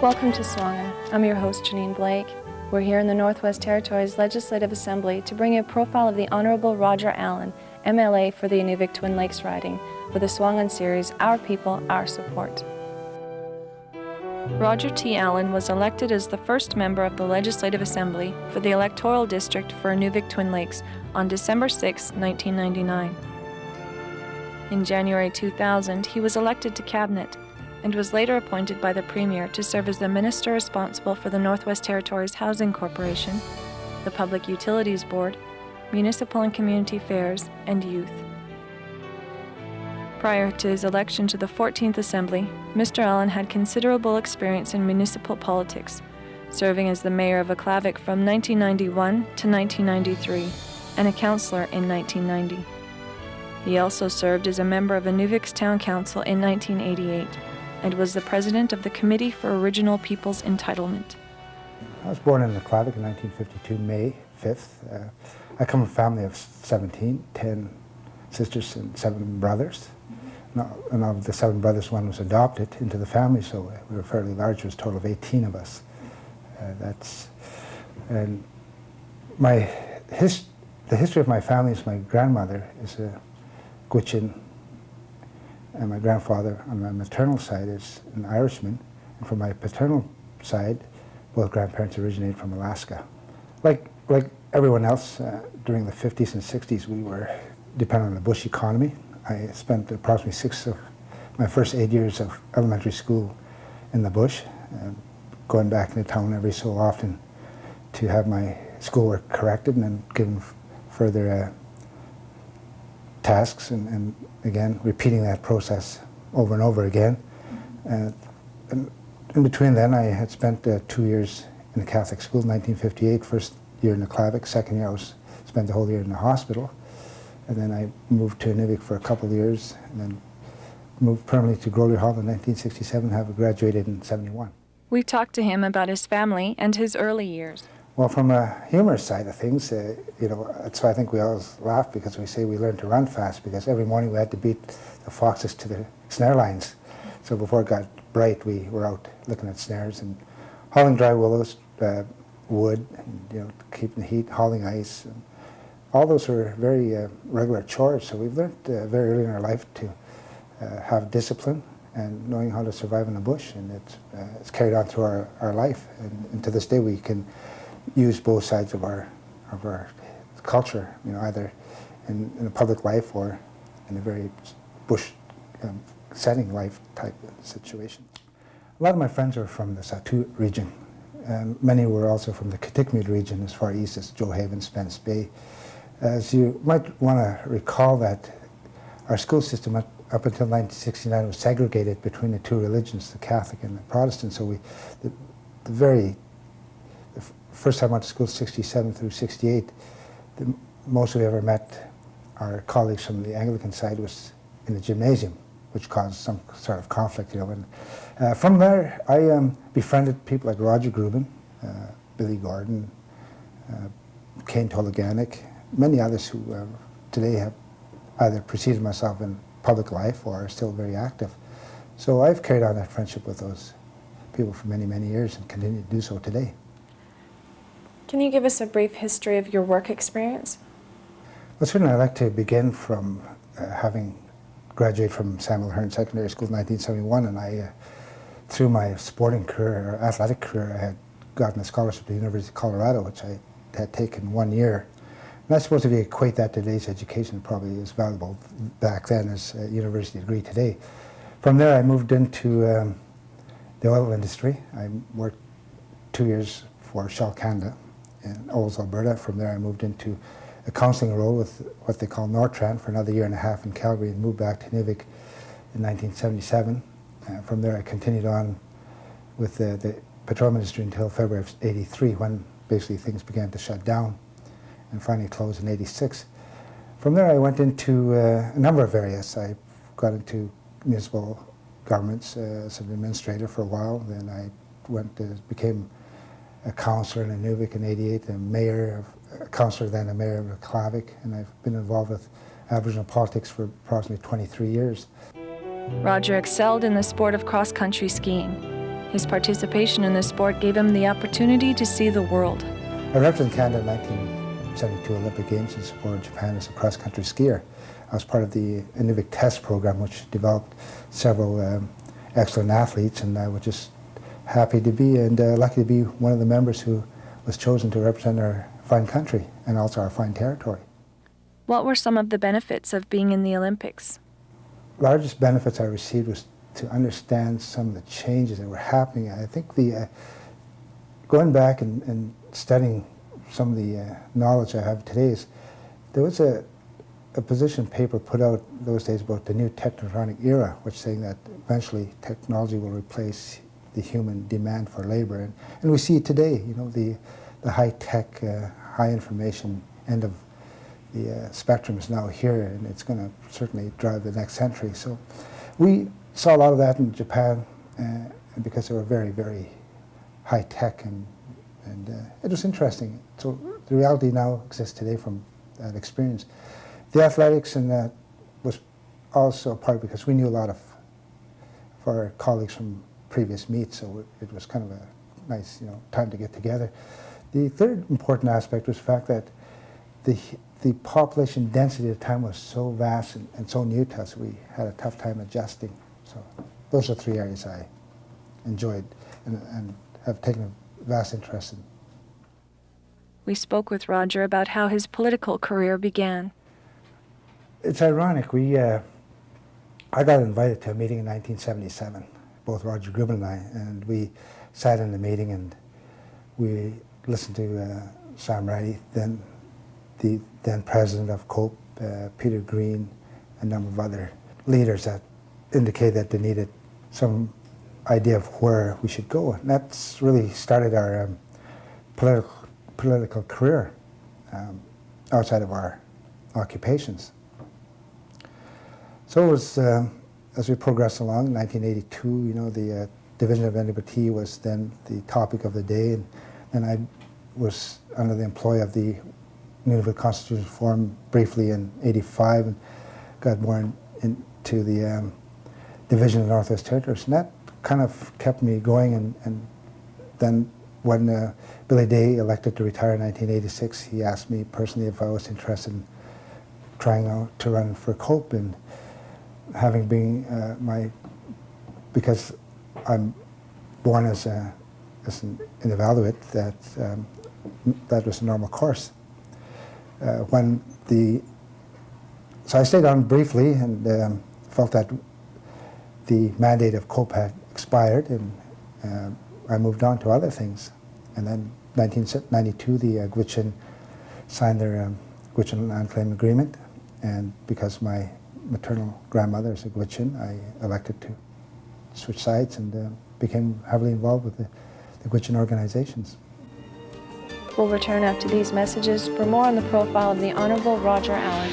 Welcome to SUAANGAN. I'm your host, Janine Blake. We're here in the Northwest Territories Legislative Assembly to bring you a profile of the Honourable Roger Allen, MLA for the Inuvik Twin Lakes riding, with the SUAANGAN series, Our People, Our Support. Roger T. Allen was elected as the first member of the Legislative Assembly for the electoral district for Inuvik Twin Lakes on December 6, 1999. In January 2000, he was elected to Cabinet and was later appointed by the Premier to serve as the Minister responsible for the Northwest Territories Housing Corporation, the Public Utilities Board, Municipal and Community Affairs, and Youth. Prior to his election to the 14th Assembly, Mr. Allen had considerable experience in municipal politics, serving as the Mayor of Aklavik from 1991 to 1993 and a councillor in 1990. He also served as a member of Inuvik's Town Council in 1988 and was the president of the Committee for Original Peoples Entitlement. I was born in Aklavik in 1952, May 5th. I come from a family of 17, 10 sisters and 7 brothers. And of the 7 brothers, one was adopted into the family, so we were fairly large. There was a total of 18 of us. And the history of my family is my grandmother is a Gwich'in, and my grandfather on my maternal side is an Irishman, and from my paternal side, both grandparents originated from Alaska. Like everyone else, during the 50s and 60s, we were dependent on the bush economy. I spent approximately 6 of my first 8 years of elementary school in the bush, going back into town every so often to have my schoolwork corrected and then given further tasks, and again repeating that process over and over again. And in between then, I had spent 2 years in a Catholic school, 1958, first year in Aklavik, second year I spent the whole year in the hospital. And then I moved to Inuvik for a couple of years, and then moved permanently to Grolier Hall in 1967, having graduated in 71. We talked to him about his family and his early years. Well, from a humorous side of things, that's why I think we always laugh, because we say we learned to run fast, because every morning we had to beat the foxes to the snare lines. So before it got bright, we were out looking at snares and hauling dry willows, wood, and, keeping the heat, hauling ice. And all those were very regular chores. So we've learned very early in our life to have discipline and knowing how to survive in the bush, and it's carried on through our life. And to this day, we can use both sides of our culture, either in a public life or in a very bush setting life type of situation. A lot of my friends are from the Sahtu region, and many were also from the Kitikmeot region as far east as Joe Haven, Spence Bay. As you might want to recall, that our school system up until 1969 was segregated between the 2 religions, the Catholic and the Protestant. So the first time I went to school, 67 through 68, most we ever met our colleagues from the Anglican side was in the gymnasium, which caused some sort of conflict, And from there, I befriended people like Roger Grubin, Billy Gordon, Kane Tologanic, many others who today have either preceded myself in public life or are still very active. So I've carried on that friendship with those people for many, many years and continue to do so today. Can you give us a brief history of your work experience? Well, certainly I'd like to begin from having graduated from Samuel Hearn Secondary School in 1971, and I, through my sporting career, or athletic career, I had gotten a scholarship to the University of Colorado, which I had taken 1 year. And I suppose if you equate that to today's education, it probably is valuable back then as a university degree today. From there, I moved into the oil industry. I worked 2 years for Shell Canada in Olds, Alberta. From there, I moved into a counseling role with what they call Nortran for another 1.5 years in Calgary, and moved back to Inuvik in 1977. From there, I continued on with the petroleum industry until February of '83, when basically things began to shut down, and finally closed in '86. From there, I went into a number of areas. I got into municipal governments as an administrator for a while. Then I became a councillor in Inuvik in '88, a councillor, then a mayor of Aklavik, and I've been involved with Aboriginal politics for approximately 23 years. Roger excelled in the sport of cross-country skiing. His participation in the sport gave him the opportunity to see the world. I represented Canada in 1972 Olympic Games in support of Japan as a cross-country skier. I was part of the Inuvik test program, which developed several excellent athletes, and I was just happy to be and lucky to be one of the members who was chosen to represent our fine country and also our fine territory. What were some of the benefits of being in the Olympics? Largest benefits I received was to understand some of the changes that were happening. I think going back and studying some of the knowledge I have today is there was a position paper put out those days about the new technotronic era, which saying that eventually technology will replace the human demand for labor. And we see it today, you know, the high-tech, high-information end of the spectrum is now here, and it's going to certainly drive the next century. So we saw a lot of that in Japan because they were very, very high-tech, and it was interesting. So the reality now exists today from that experience. The athletics and that was also a part because we knew a lot of our colleagues from previous meets, so it was kind of a nice, you know, time to get together. The third important aspect was the fact that the population density at the time was so vast and so new to us, we had a tough time adjusting. So those are three areas I enjoyed and have taken a vast interest in. We spoke with Roger about how his political career began. It's ironic, I got invited to a meeting in 1977, both Roger Grubin and I, and we sat in the meeting and we listened to Sam Riley, then the then president of COPE, Peter Green, a number of other leaders that indicated that they needed some idea of where we should go. And that's really started our political career outside of our occupations. So it was, as we progressed along in 1982, you know, the division of NWT was then the topic of the day, and I was under the employ of the Nunavut Constitutional Forum briefly in '85 and got more into the division of the Northwest Territories, and that kind of kept me going. And then when Billy Day elected to retire in 1986, he asked me personally if I was interested in trying out to run for COPE, and having been because I'm born as an Inuvialuit, that was a normal course. So I stayed on briefly and felt that the mandate of COPE had expired, and I moved on to other things. And then 1992, the Gwich'in signed their Gwich'in Land Claim Agreement, and because my maternal grandmother is a Gwich'in, I elected to switch sides and became heavily involved with the Gwich'in organizations. We'll return after these messages for more on the profile of the Honourable Roger Allen.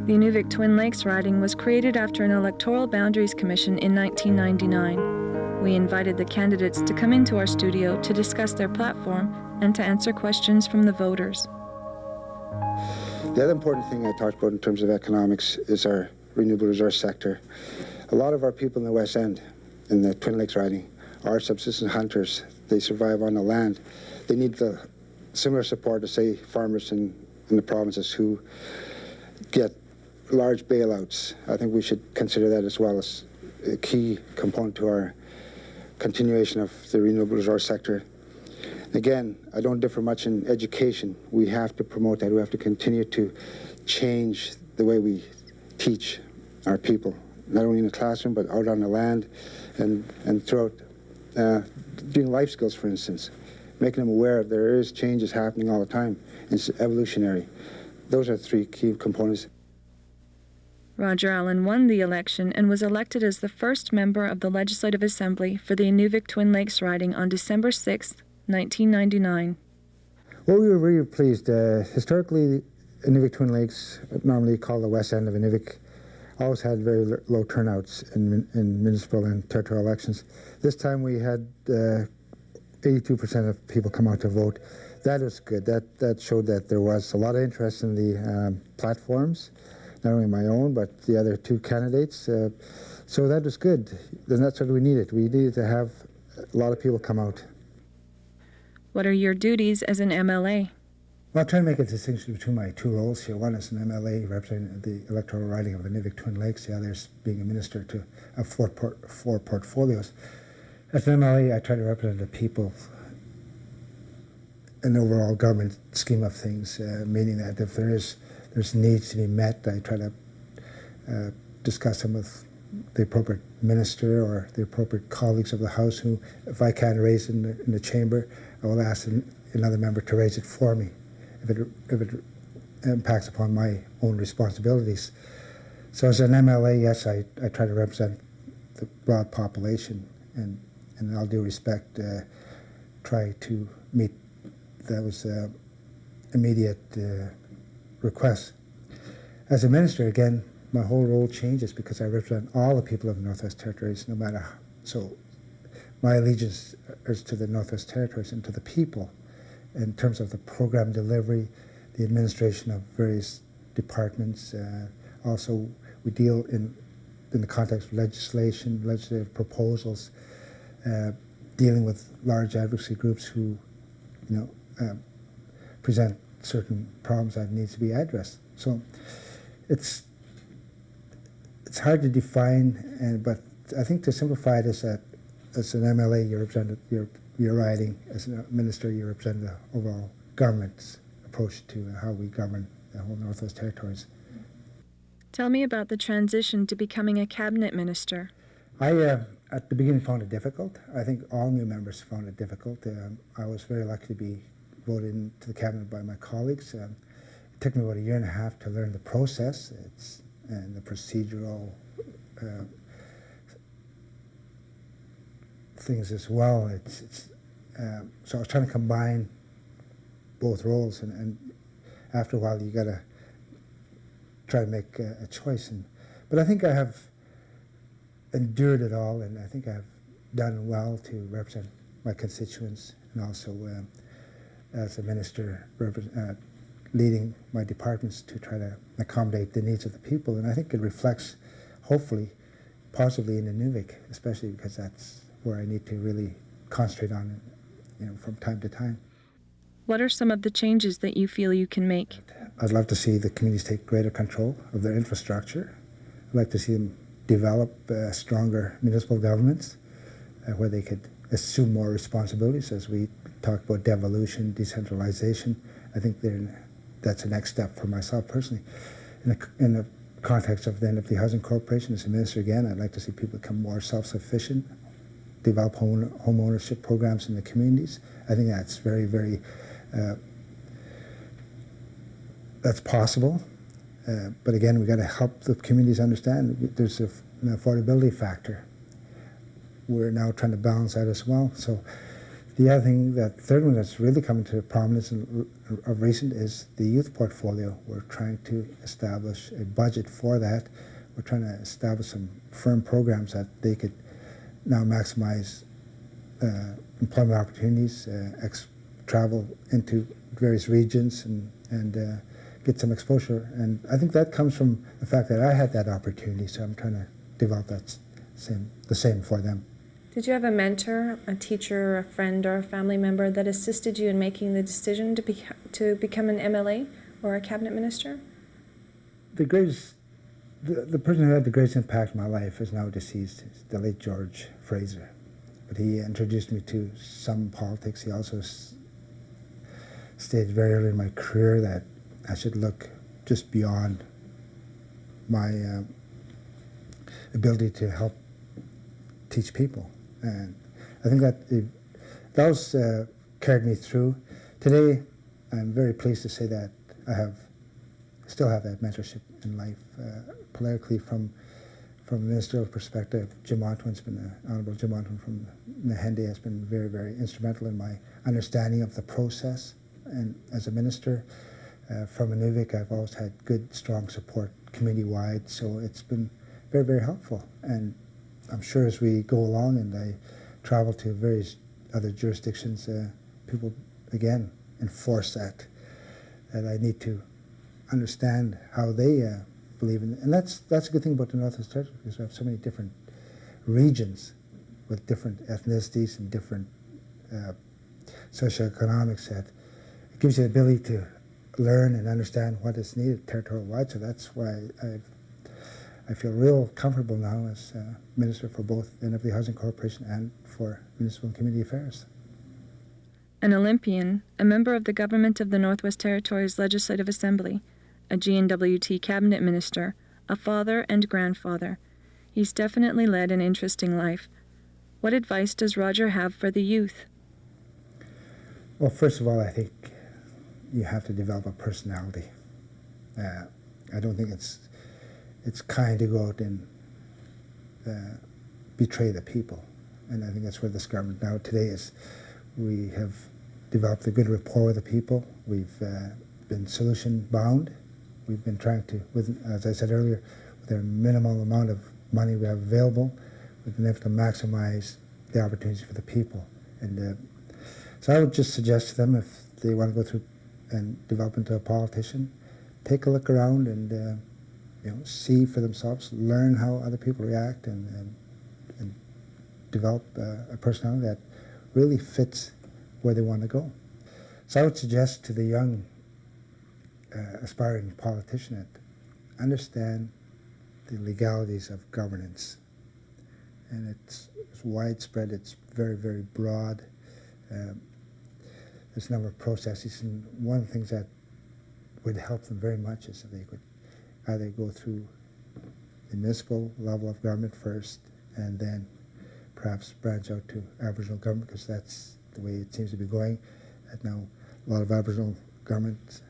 The Inuvik Twin Lakes riding was created after an electoral boundaries commission in 1999. We invited the candidates to come into our studio to discuss their platform and to answer questions from the voters. The other important thing I talked about in terms of economics is our renewable resource sector. A lot of our people in the West End, in the Twin Lakes riding, are subsistence hunters. They survive on the land. They need the similar support to, say, farmers in the provinces who get large bailouts. I think we should consider that as well as a key component to our continuation of the renewable resource sector. Again, I don't differ much in education. We have to promote that. We have to continue to change the way we teach our people, not only in the classroom, but out on the land and throughout doing life skills, for instance, making them aware that there is changes happening all the time. It's evolutionary. Those are three key components. Roger Allen won the election and was elected as the first member of the Legislative Assembly for the Inuvik Twin Lakes riding on December 6, 1999. Well, we were really pleased. Historically, Inuvik Twin Lakes, normally called the West End of Inuvik, always had very low turnouts in municipal and territorial elections. This time we had 82% of people come out to vote. That is good. That showed that there was a lot of interest in the platforms, not only my own, but the other two candidates. So that was good. And that's what we needed. We needed to have a lot of people come out. What are your duties as an MLA? Well, I'm trying to make a distinction between my two roles here. One is an MLA representing the electoral riding of the Inuvik Twin Lakes. The other is being a minister to four portfolios. As an MLA, I try to represent the people in the overall government scheme of things, meaning that if there's needs to be met, I try to discuss them with the appropriate minister or the appropriate colleagues of the House who, if I can't raise it in the chamber, I will ask another member to raise it for me if it impacts upon my own responsibilities. So as an MLA, yes, I try to represent the broad population and in all due respect, try to meet those immediate requests. As a minister, again, my whole role changes because I represent all the people of the Northwest Territories, no matter how. So my allegiance is to the Northwest Territories and to the people in terms of the program delivery, the administration of various departments. Also, we deal in the context of legislation, legislative proposals, dealing with large advocacy groups who, present certain problems that needs to be addressed. So it's hard to define, but I think to simplify it is that as an MLA, you represent your riding. As a minister, you represent the overall government's approach to how we govern the whole Northwest Territories. Tell me about the transition to becoming a cabinet minister. I, at the beginning, found it difficult. I think all new members found it difficult. I was very lucky to be voted into the cabinet by my colleagues. It took me about a year and a half to learn the process and the procedural things as well. So I was trying to combine both roles, and after a while you got to try to make a choice. But I think I have endured it all, and I think I've done well to represent my constituents, and also as a minister leading my departments to try to accommodate the needs of the people. And I think it reflects, hopefully, positively in Inuvik, especially because that's where I need to really concentrate on it, from time to time. What are some of the changes that you feel you can make? I'd love to see the communities take greater control of their infrastructure. I'd like to see them develop stronger municipal governments where they could assume more responsibilities. As we talk about devolution, decentralization, I think that's the next step for myself personally. In the context of the NFD Housing Corporation, as a minister again, I'd like to see people become more self-sufficient, develop home ownership programs in the communities. I think that's very, very, that's possible. But again, we've got to help the communities understand there's an affordability factor. We're now trying to balance that as well. So the other thing, that third one that's really coming to prominence of recent is the youth portfolio. We're trying to establish a budget for that. We're trying to establish some firm programs that they could now maximize employment opportunities, travel into various regions and get some exposure. And I think that comes from the fact that I had that opportunity, so I'm trying to develop the same for them. Did you have a mentor, a teacher, a friend, or a family member that assisted you in making the decision to become an MLA or a cabinet minister? The person who had the greatest impact in my life is now deceased, the late George Fraser. But he introduced me to some politics. He also stated very early in my career that I should look just beyond my ability to help teach people. And I think that those carried me through. Today, I'm very pleased to say that I still have that mentorship in life. Politically, from a ministerial perspective, Honourable Jim Ontwin from Nahende has been very, very instrumental in my understanding of the process. And as a minister, from Inuvik, I've always had good, strong support committee-wide, so it's been very, very helpful. And I'm sure as we go along and I travel to various other jurisdictions, people, again, enforce that I need to understand how they believe in it. And that's a good thing about the Northwest Territory, because we have so many different regions with different ethnicities and different socioeconomics that it gives you the ability to learn and understand what is needed territorial-wide. So that's why I feel real comfortable now as Minister for both Inuvialuit Housing Corporation and for Municipal and Community Affairs. An Olympian, a member of the government of the Northwest Territories Legislative Assembly, a GNWT cabinet minister, a father and grandfather. He's definitely led an interesting life. What advice does Roger have for the youth? Well, first of all, I think you have to develop a personality. I don't think it's kind to go out and betray the people. And I think that's where this government now today is. We have developed a good rapport with the people. We've been solution bound. We've been trying to, as I said earlier, with the minimal amount of money we have available, we've been able to maximize the opportunities for the people. And so I would just suggest to them, if they want to go through and develop into a politician, take a look around and see for themselves, learn how other people react, and develop a personality that really fits where they want to go. So I would suggest to the young aspiring politician that understand the legalities of governance. And it's widespread, it's very, very broad. There's a number of processes, and one of the things that would help them very much is that they could either go through the municipal level of government first and then perhaps branch out to Aboriginal government, because that's the way it seems to be going. And now a lot of Aboriginal governments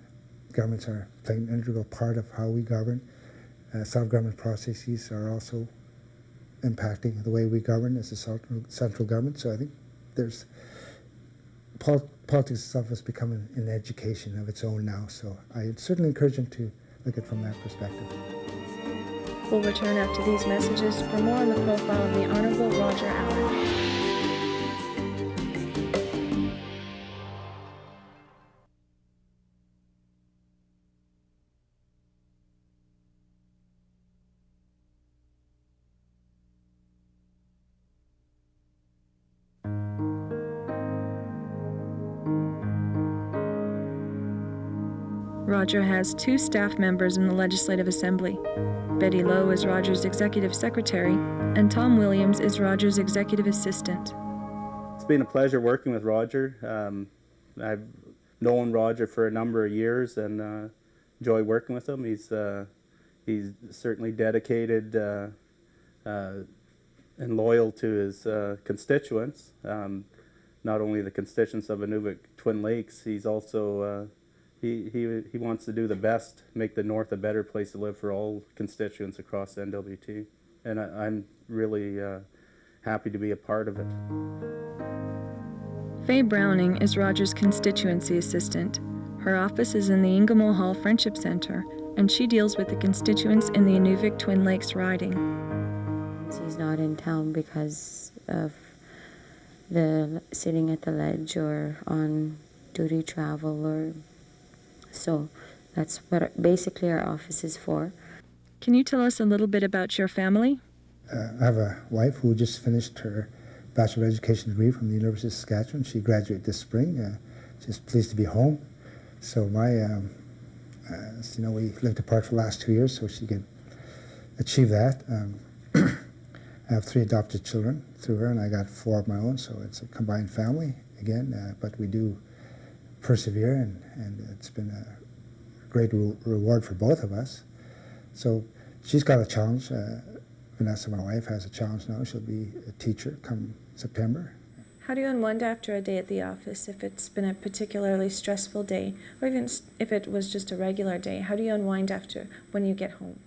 are playing an integral part of how we govern. Self-government processes are also impacting the way we govern as a central government. So I think there's politics itself is becoming an education of its own now. So I certainly encourage them to look at it from that perspective. We'll return after these messages for more on the profile of the Honourable Roger Allen. Roger has 2 staff members in the Legislative Assembly. Betty Lowe is Roger's Executive Secretary, and Tom Williams is Roger's Executive Assistant. It's been a pleasure working with Roger. I've known Roger for a number of years and enjoy working with him. He's certainly dedicated and loyal to his constituents. Not only the constituents of Inuvialuit Twin Lakes, he's also he wants to do the best, make the North a better place to live for all constituents across the NWT. And I'm really happy to be a part of it. Faye Browning is Roger's constituency assistant. Her office is in the Ingemull Hall Friendship Centre, and she deals with the constituents in the Inuvialuit Twin Lakes riding. He's not in town because of the sitting at the ledge or on duty travel, or so that's what basically our office is for. Can you tell us a little bit about your family? I have a wife who just finished her Bachelor of Education degree from the University of Saskatchewan. She graduated this spring. She's pleased to be home. So as you know, we lived apart for the last 2 years, so she could achieve that. I have 3 adopted children through her, and I got 4 of my own, so it's a combined family again, but we do persevere, and it's been a great reward for both of us. So she's got a challenge. Vanessa, my wife, has a challenge now. She'll be a teacher come September. How do you unwind after a day at the office, if it's been a particularly stressful day, or even if it was just a regular day? How do you unwind after when you get home?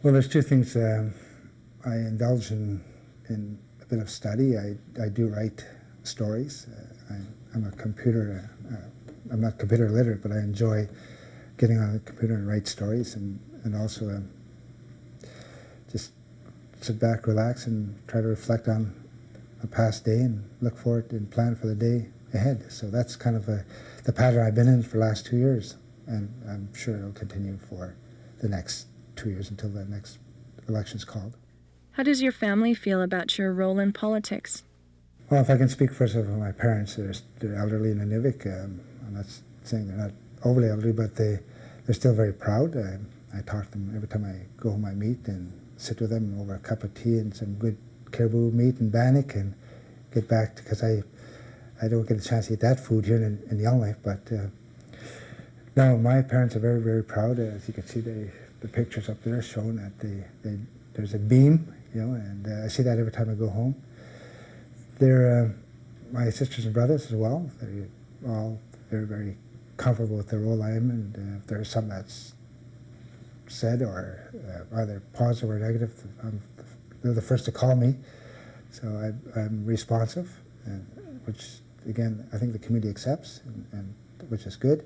Well, there's 2 things. I indulge in a bit of study. I do write stories. I'm not computer literate, but I enjoy getting on the computer and write stories, and also just sit back, relax, and try to reflect on a past day and look forward and plan for the day ahead. So that's kind of the pattern I've been in for the last 2 years, and I'm sure it'll continue for the next 2 years until the next election's called. How does your family feel about your role in politics? Well, if I can speak first of my parents, they're elderly in Inuvik. I'm not saying they're not overly elderly, but they're still very proud. I talk to them every time I go home. I meet and sit with them over a cup of tea and some good caribou meat and bannock, and get back, because I don't get a chance to eat that food here in Yellowknife. But no, my parents are very, very proud. As you can see, the pictures up there showing that there's a beam, and I see that every time I go home. They're my sisters and brothers as well. They're all very, very comfortable with the role I am, and if there's something that's said or either positive or negative, they're the first to call me. So I'm responsive, which again I think the community accepts, and which is good.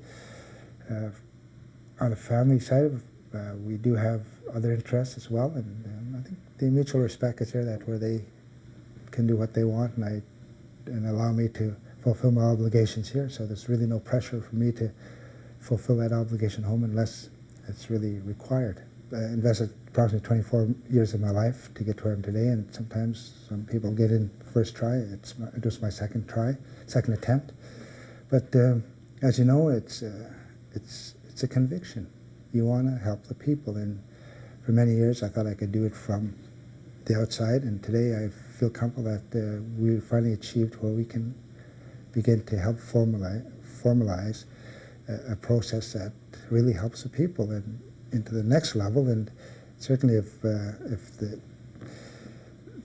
On the family side, we do have other interests as well, and I think the mutual respect is there, that where they can do what they want and allow me to fulfill my obligations here. So there's really no pressure for me to fulfill that obligation home unless it's really required. I invested approximately 24 years of my life to get to where I am today, and sometimes some people get in first try. It was my second attempt. But as you know, it's a conviction. You want to help the people, and for many years I thought I could do it from the outside, and today I feel comfortable that we finally achieved where we can begin to help formalize a process that really helps the people and into the next level. And certainly if the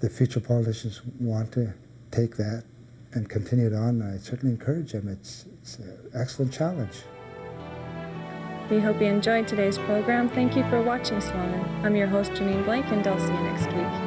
future politicians want to take that and continue it on, I certainly encourage them. It's an excellent challenge. We hope you enjoyed today's program. Thank you for watching SUAANGAN. I'm your host, Janine Blake, and I'll see you next week.